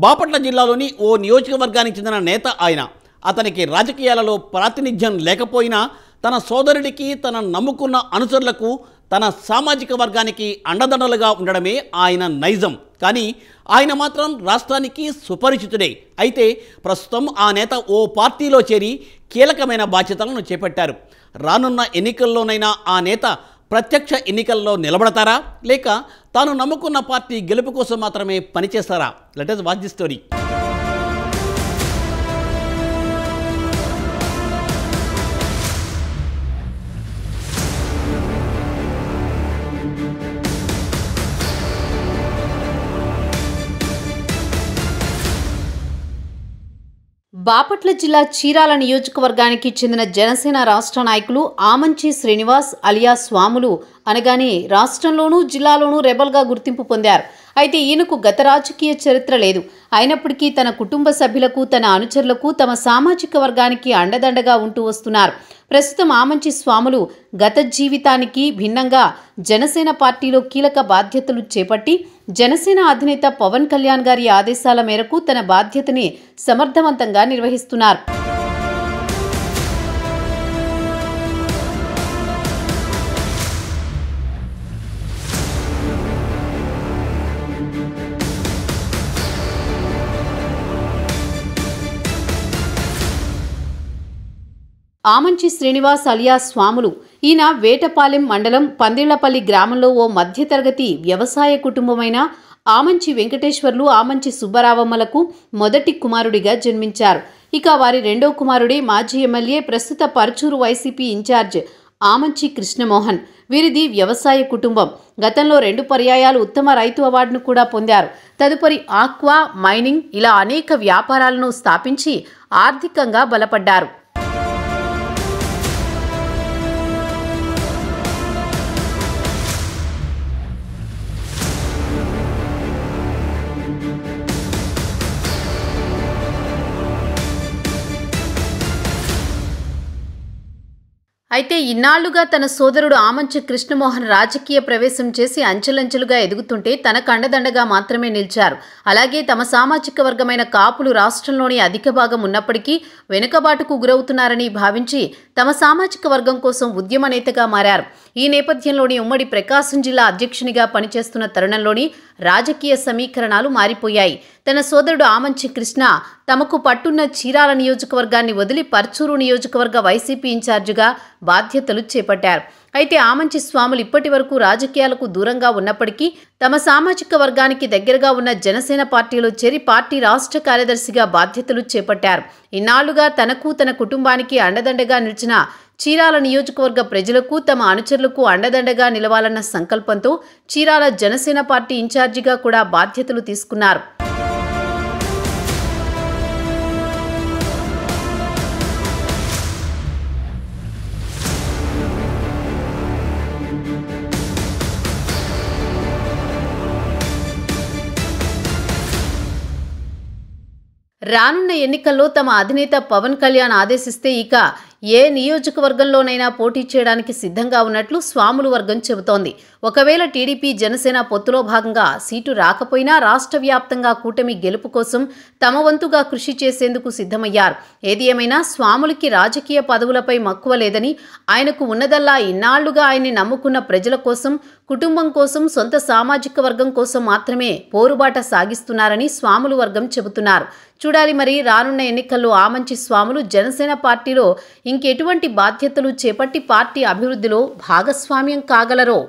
బాపట్ల జిల్లాలోని ఓ నియోజకవర్గానికి చెందిన నేత ఆయన. అతనికి రాజకీయాలలో ప్రాతినిధ్యం లేకపోయినా తన సోదరుడికి, తన నమ్ముకున్న అనుచరులకు, తన సామాజిక వర్గానికి అండదండలుగా ఉండడమే ఆయన నైజం. కానీ ఆయన మాత్రం రాష్ట్రానికి సుపరిచితుడే. అయితే ప్రస్తుతం ఆ నేత ఓ పార్టీలో చేరి కీలకమైన బాధ్యతలను చేపట్టారు. రానున్న ఎన్నికల్లోనైనా ఆ నేత ప్రత్యక్ష ఎన్నికల్లో నిలబడతారా, లేక తాను నమ్ముకున్న పార్టీ గెలుపు కోసం మాత్రమే పనిచేస్తారా? Let us watch the story. Bapatla జిల్లా చీరాల నియోజకవర్గానికి చెందిన జనసేన రాష్ట్ర నాయకులు ఆమంచి శ్రీనివాస్ అలియా స్వాములు అనగానే రాష్ట్రంలోనూ జిల్లాలోనూ రెబల్గా గుర్తింపు పొందారు. అయితే ఈయనకు గత రాజకీయ చరిత్ర లేదు. అయినప్పటికీ తన కుటుంబ సభ్యులకు, తన అనుచరులకు, తమ సామాజిక వర్గానికి అండదండగా ఉంటూ వస్తున్నారు. ప్రస్తుతం ఆమంచి స్వాములు గత జీవితానికి భిన్నంగా జనసేన పార్టీలో కీలక బాధ్యతలు చేపట్టి జనసేన అధినేత పవన్ కళ్యాణ్ గారి ఆదేశాల మేరకు తన బాధ్యతని సమర్థవంతంగా నిర్వహిస్తున్నారు. ఆమంచి శ్రీనివాస్ అలియా స్వాములు ఈయన వేటపాలెం మండలం పందిళ్లపల్లి గ్రామంలో ఓ మధ్యతరగతి వ్యవసాయ కుటుంబమైన ఆమంచి వెంకటేశ్వర్లు, ఆమంచి సుబ్బరావమ్మలకు మొదటి కుమారుడిగా జన్మించారు. ఇక వారి రెండో కుమారుడే మాజీ ఎమ్మెల్యే, ప్రస్తుత పరుచూరు వైసీపీ ఇన్ఛార్జ్ ఆమంచి కృష్ణమోహన్. వీరిది వ్యవసాయ కుటుంబం. గతంలో 2 పర్యాయాలు ఉత్తమ రైతు అవార్డును కూడా పొందారు. తదుపరి ఆక్వా, మైనింగ్ ఇలా అనేక వ్యాపారాలను స్థాపించి ఆర్థికంగా బలపడ్డారు. అయితే ఇన్నాళ్లుగా తన సోదరుడు ఆమంచి కృష్ణమోహన్ రాజకీయ ప్రవేశం చేసి అంచెలంచెలుగా ఎదుగుతుంటే తనకు అండదండగా మాత్రమే నిలిచారు. అలాగే తమ సామాజిక వర్గమైన కాపులు రాష్ట్రంలోని అధిక భాగం ఉన్నప్పటికీ వెనుకబాటుకు గురవుతున్నారని భావించి తమ సామాజిక వర్గం కోసం ఉద్యమ నేతగా మారారు. ఈ నేపథ్యంలోని ఉమ్మడి ప్రకాశం జిల్లా అధ్యక్షునిగా పనిచేస్తున్న తరుణంలోని రాజకీయ సమీకరణాలు మారిపోయాయి. తన సోదరుడు ఆమంచి కృష్ణ తమకు పట్టున్న చీరాల నియోజకవర్గాన్ని వదిలి పర్చూరు నియోజకవర్గ వైసీపీ ఇన్ఛార్జిగా బాధ్యతలు చేపట్టారు. అయితే ఆమంచి స్వాములు ఇప్పటి వరకు రాజకీయాలకు దూరంగా ఉన్నప్పటికీ తమ సామాజిక వర్గానికి దగ్గరగా ఉన్న జనసేన పార్టీలో చేరి పార్టీ రాష్ట్ర కార్యదర్శిగా బాధ్యతలు చేపట్టారు. ఇన్నాళ్లుగా తనకు, తన కుటుంబానికి అండదండగా నిలిచిన చీరాల నియోజకవర్గ ప్రజలకు, తమ అనుచరులకు అండదండగా నిలవాలన్న సంకల్పంతో చీరాల జనసేన పార్టీ ఇన్ఛార్జిగా కూడా బాధ్యతలు తీసుకున్నారు. రానున్న ఎన్నికల్లో తమ అధినేత పవన్ కళ్యాణ్ ఆదేశిస్తే ఇక ఏ నియోజకవర్గంలోనైనా పోటీ చేయడానికి సిద్ధంగా ఉన్నట్లు స్వాములు వర్గం చెబుతోంది. ఒకవేళ టీడీపీ జనసేన పొత్తులో భాగంగా సీటు రాకపోయినా రాష్ట్ర వ్యాప్తంగా కూటమి గెలుపు కోసం తమ వంతుగా కృషి చేసేందుకు సిద్ధమయ్యారు. ఏది ఏమైనా స్వాములకి రాజకీయ పదవులపై మక్కువ లేదని, ఆయనకు ఉన్నదల్లా ఇన్నాళ్లుగా ఆయన్ని నమ్ముకున్న ప్రజల కోసం, కుటుంబం కోసం, సొంత సామాజిక వర్గం కోసం మాత్రమే పోరుబాట సాగిస్తున్నారని స్వాములు వర్గం చెబుతున్నారు. చూడాలి మరి రానున్న ఎన్నికల్లో ఆమంచి స్వాములు జనసేన పార్టీలో ఇంకెటువంటి బాధ్యతలు చేపట్టి పార్టీ అభివృద్ధిలో భాగస్వామ్యం కాగలరో.